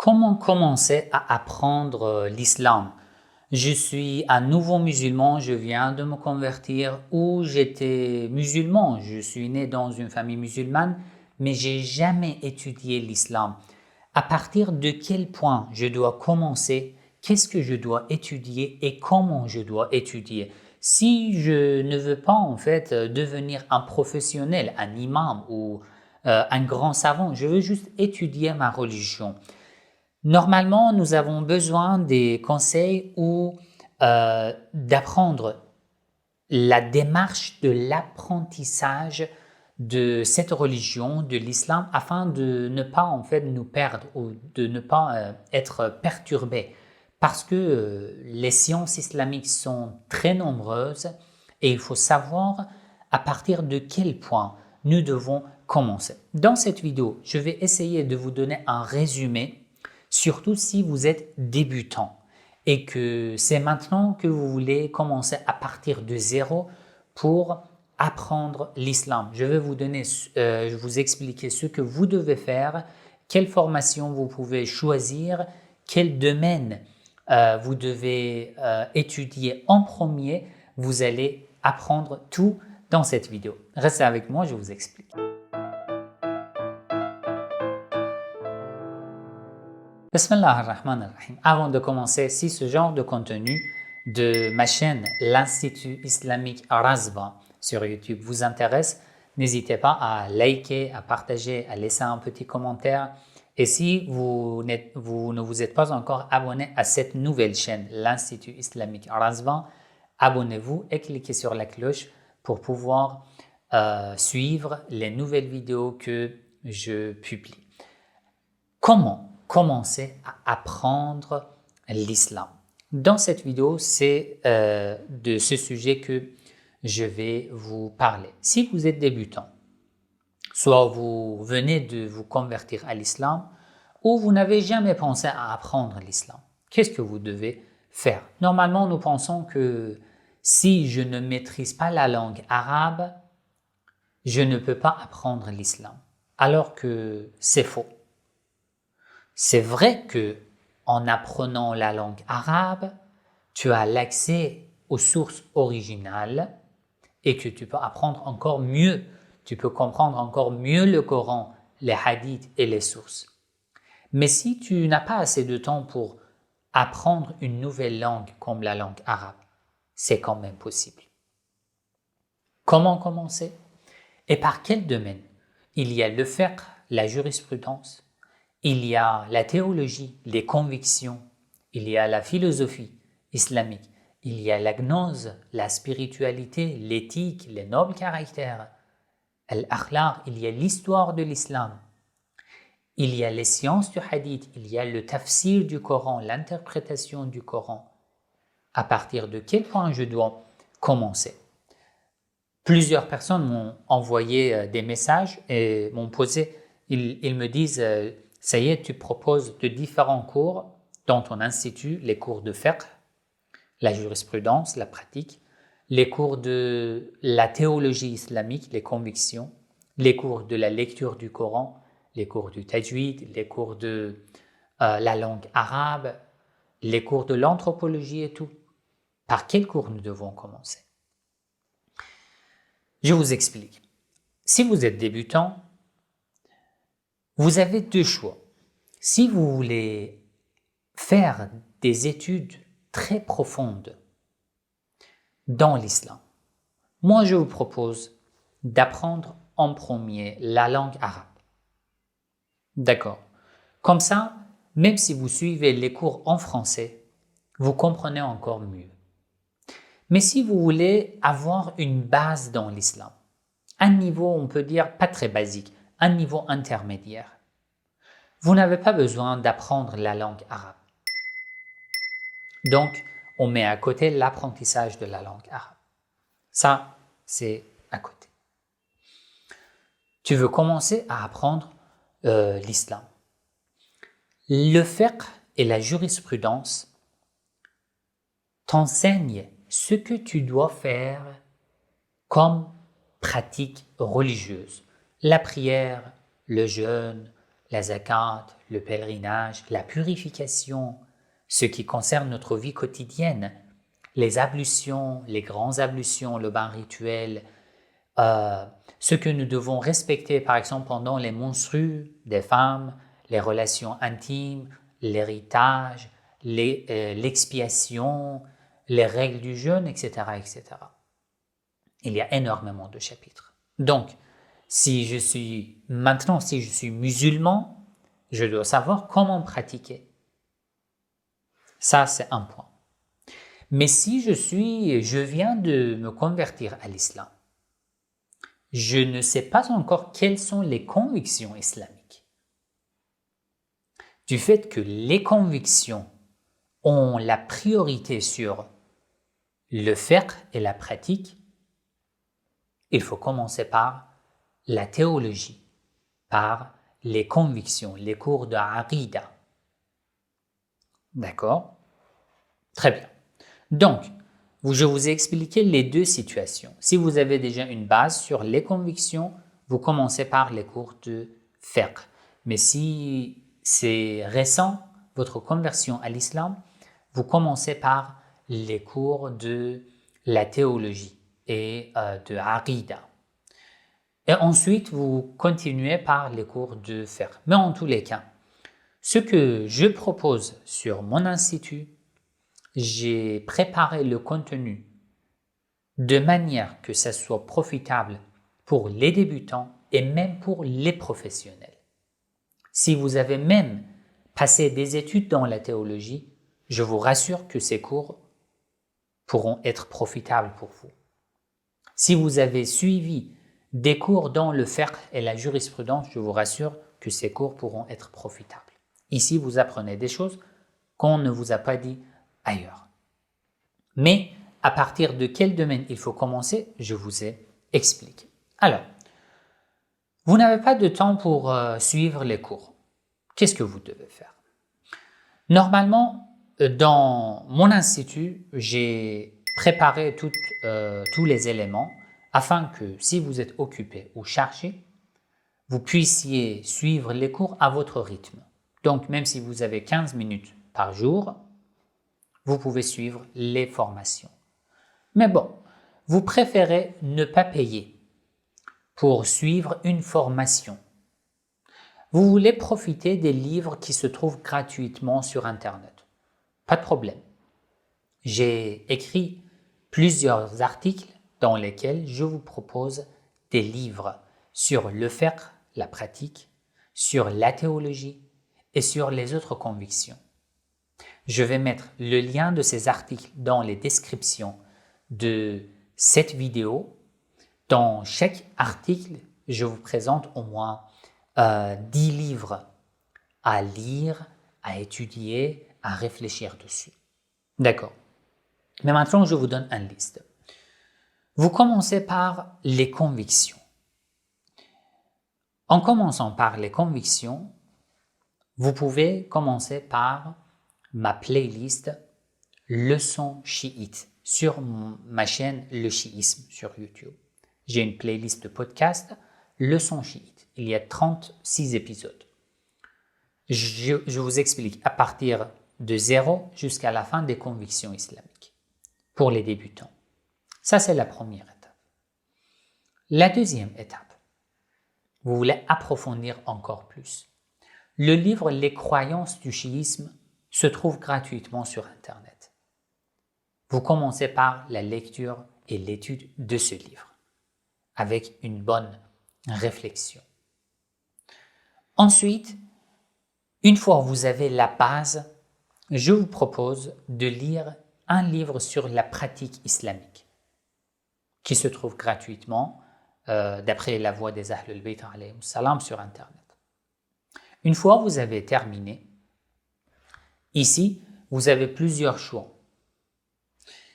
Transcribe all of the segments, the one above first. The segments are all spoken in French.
Comment commencer à apprendre l'islam? Je suis un nouveau musulman, je viens de me convertir ou j'étais musulman, je suis né dans une famille musulmane, mais j'ai jamais étudié l'islam. À partir de quel point je dois commencer? Qu'est-ce que je dois étudier et comment je dois étudier? Si je ne veux pas en fait devenir un professionnel, un imam ou un grand savant, je veux juste étudier ma religion. Normalement, nous avons besoin des conseils ou d'apprendre la démarche de l'apprentissage de cette religion, de l'islam, afin de ne pas en fait nous perdre ou de ne pas être perturbés. Parce que les sciences islamiques sont très nombreuses et il faut savoir à partir de quel point nous devons commencer. Dans cette vidéo, je vais essayer de vous donner un résumé, surtout si vous êtes débutant et que c'est maintenant que vous voulez commencer à partir de zéro pour apprendre l'islam. Je vais vous expliquer ce que vous devez faire, quelle formation vous pouvez choisir, quel domaine vous devez étudier en premier. Vous allez apprendre tout dans cette vidéo. Restez avec moi, je vous explique. Bismillah ar-Rahman ar-Rahim. Avant de commencer, si ce genre de contenu de ma chaîne, l'Institut Islamique Razva sur YouTube vous intéresse, n'hésitez pas à liker, à partager, à laisser un petit commentaire. Et si vous ne vous êtes pas encore abonné à cette nouvelle chaîne, l'Institut Islamique Razva, abonnez-vous et cliquez sur la cloche pour pouvoir suivre les nouvelles vidéos que je publie. Comment commencer à apprendre l'islam? Dans cette vidéo, c'est de ce sujet que je vais vous parler. Si vous êtes débutant, soit vous venez de vous convertir à l'islam ou vous n'avez jamais pensé à apprendre l'islam, qu'est-ce que vous devez faire? Normalement, nous pensons que si je ne maîtrise pas la langue arabe, je ne peux pas apprendre l'islam, alors que c'est faux. C'est vrai que en apprenant la langue arabe, tu as l'accès aux sources originales et que tu peux apprendre encore mieux, tu peux comprendre encore mieux le Coran, les hadiths et les sources. Mais si tu n'as pas assez de temps pour apprendre une nouvelle langue comme la langue arabe, c'est quand même possible. Comment commencer? Et par quel domaine? Il y a le fiqh, la jurisprudence, il y a la théologie, les convictions, il y a la philosophie islamique, il y a la gnose, la spiritualité, l'éthique, les nobles caractères, al-akhlaq, il y a l'histoire de l'islam, il y a les sciences du hadith, il y a le tafsir du Coran, l'interprétation du Coran. À partir de quel point je dois commencer? Plusieurs personnes m'ont envoyé des messages et m'ont posé, ils me disent ça y est, tu proposes de différents cours dans ton institut, les cours de fiqh, la jurisprudence, la pratique, les cours de la théologie islamique, les convictions, les cours de la lecture du Coran, les cours du tajwid, les cours de la langue arabe, les cours de l'anthropologie et tout. Par quel cours nous devons commencer? Je vous explique. Si vous êtes débutant, vous avez deux choix. Si vous voulez faire des études très profondes dans l'islam, moi je vous propose d'apprendre en premier la langue arabe. D'accord. Comme ça, même si vous suivez les cours en français, vous comprenez encore mieux. Mais si vous voulez avoir une base dans l'islam, un niveau, on peut dire, pas très basique, un niveau intermédiaire, vous n'avez pas besoin d'apprendre la langue arabe. Donc, on met à côté l'apprentissage de la langue arabe. Ça, c'est à côté. Tu veux commencer à apprendre l'islam. Le fiqh et la jurisprudence t'enseignent ce que tu dois faire comme pratique religieuse. La prière, le jeûne, la zakat, le pèlerinage, la purification, ce qui concerne notre vie quotidienne, les ablutions, les grandes ablutions, le bain rituel, ce que nous devons respecter, par exemple, pendant les menstrues des femmes, les relations intimes, l'héritage, l'expiation, les règles du jeûne, etc., etc. Il y a énormément de chapitres. Donc, si je suis musulman, je dois savoir comment pratiquer. Ça, c'est un point. Mais si je viens de me convertir à l'islam, je ne sais pas encore quelles sont les convictions islamiques. Du fait que les convictions ont la priorité sur le fiqh et la pratique, il faut commencer par la théologie, par les convictions, les cours de Aqida. D'accord? Très bien. Donc, je vous ai expliqué les deux situations. Si vous avez déjà une base sur les convictions, vous commencez par les cours de fiqh. Mais si c'est récent, votre conversion à l'islam, vous commencez par les cours de la théologie et de Aqida. Et ensuite, vous continuez par les cours de fiqh. Mais en tous les cas, ce que je propose sur mon institut, j'ai préparé le contenu de manière que ça soit profitable pour les débutants et même pour les professionnels. Si vous avez même passé des études dans la théologie, je vous rassure que ces cours pourront être profitables pour vous. Si vous avez suivi des cours dans le fiqh et la jurisprudence, je vous rassure que ces cours pourront être profitables. Ici, vous apprenez des choses qu'on ne vous a pas dit ailleurs. Mais à partir de quel domaine il faut commencer, je vous ai expliqué. Alors, vous n'avez pas de temps pour suivre les cours. Qu'est-ce que vous devez faire? Normalement, dans mon institut, j'ai préparé tous les éléments afin que si vous êtes occupé ou chargé, vous puissiez suivre les cours à votre rythme. Donc, même si vous avez 15 minutes par jour, vous pouvez suivre les formations. Mais bon, vous préférez ne pas payer pour suivre une formation. Vous voulez profiter des livres qui se trouvent gratuitement sur Internet. Pas de problème. J'ai écrit plusieurs articles dans lesquels je vous propose des livres sur le fiqh, la pratique, sur la théologie et sur les autres convictions. Je vais mettre le lien de ces articles dans les descriptions de cette vidéo. Dans chaque article, je vous présente au moins 10 livres à lire, à étudier, à réfléchir dessus. D'accord. Mais maintenant, je vous donne une liste. Vous commencez par les convictions. En commençant par les convictions, vous pouvez commencer par ma playlist Leçons chiites sur ma chaîne Le Chiisme sur YouTube. J'ai une playlist de podcast Leçons chiites. Il y a 36 épisodes. Je vous explique à partir de 0 jusqu'à la fin des convictions islamiques pour les débutants. Ça, c'est la première étape. La deuxième étape, vous voulez approfondir encore plus. Le livre Les croyances du chiisme se trouve gratuitement sur Internet. Vous commencez par la lecture et l'étude de ce livre, avec une bonne réflexion. Ensuite, une fois que vous avez la base, je vous propose de lire un livre sur la pratique islamique, qui se trouve gratuitement, d'après la voix des Ahlul Bayt alayhim salam sur Internet. Une fois que vous avez terminé, ici, vous avez plusieurs choix.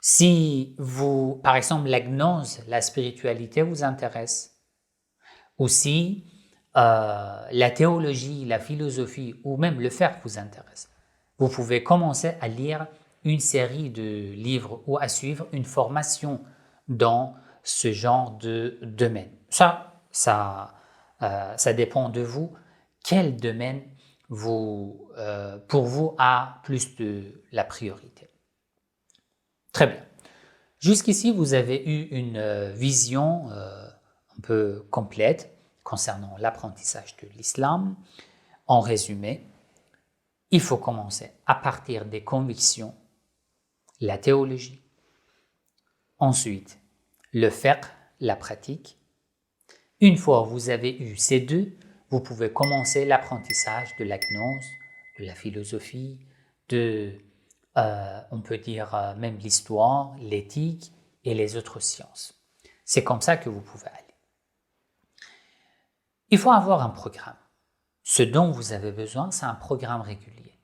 Si vous, par exemple, la gnose, la spiritualité vous intéresse, ou si la théologie, la philosophie ou même le fiqh vous intéresse, vous pouvez commencer à lire une série de livres ou à suivre une formation dans ce genre de domaine. Ça dépend de vous. quel domaine pour vous a plus de la priorité. Très bien. Jusqu'ici, vous avez eu une vision un peu complète concernant l'apprentissage de l'islam. En résumé, il faut commencer à partir des convictions, la théologie. Ensuite, le fiqh, la pratique. Une fois que vous avez eu ces deux, vous pouvez commencer l'apprentissage de la gnose, de la philosophie, on peut dire même l'histoire, l'éthique et les autres sciences. C'est comme ça que vous pouvez aller. Il faut avoir un programme. Ce dont vous avez besoin, c'est un programme régulier.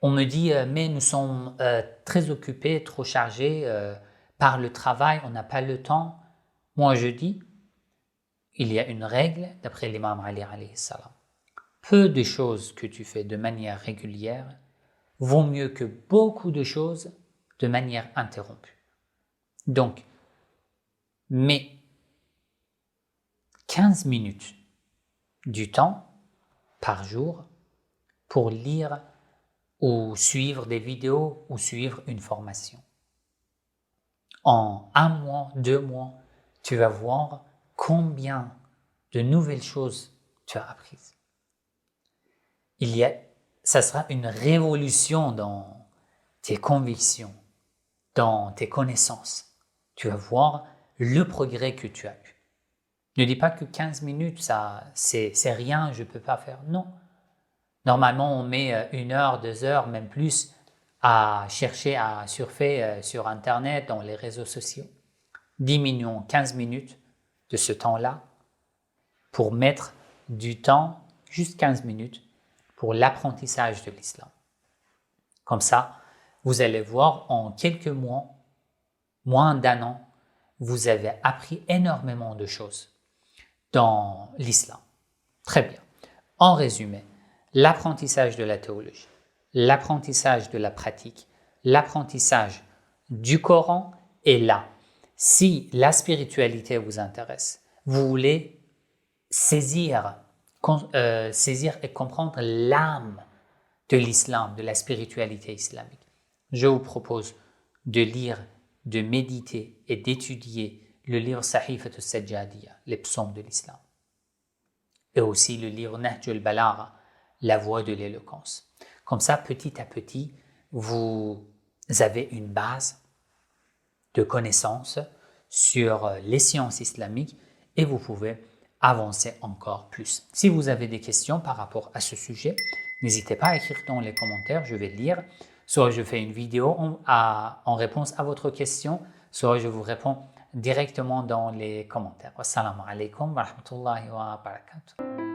On me dit, mais nous sommes très occupés, trop chargés par le travail, on n'a pas le temps. Moi, je dis, il y a une règle d'après l'imam Ali alayhi salam. Peu de choses que tu fais de manière régulière vaut mieux que beaucoup de choses de manière interrompue. Donc, mets 15 minutes du temps par jour pour lire ou suivre des vidéos ou suivre une formation. En 1 mois, 2 mois, tu vas voir combien de nouvelles choses tu as apprises. Ça sera une révolution dans tes convictions, dans tes connaissances. Tu vas voir le progrès que tu as eu. Ne dis pas que 15 minutes, c'est rien, je ne peux pas faire. Non. Normalement, on met 1 heure, 2 heures, même plus, à chercher à surfer sur Internet, dans les réseaux sociaux. Diminuons 15 minutes de ce temps-là pour mettre du temps, juste 15 minutes, pour l'apprentissage de l'islam. Comme ça, vous allez voir en quelques mois, moins d'1 an, vous avez appris énormément de choses dans l'islam. Très bien. En résumé, l'apprentissage de la théologie, l'apprentissage de la pratique, l'apprentissage du Coran est là. Si la spiritualité vous intéresse, vous voulez saisir et comprendre l'âme de l'islam, de la spiritualité islamique, je vous propose de lire, de méditer et d'étudier le livre Sahifat al-Sajjadiyya, les psaumes de l'islam, et aussi le livre Nahj al-Balagha, la voie de l'éloquence. Comme ça, petit à petit, vous avez une base de connaissances sur les sciences islamiques et vous pouvez avancer encore plus. Si vous avez des questions par rapport à ce sujet, n'hésitez pas à écrire dans les commentaires, je vais lire. Soit je fais une vidéo en réponse à votre question, soit je vous réponds directement dans les commentaires. Wassalamu alaikum wa rahmatullahi wa barakatuh.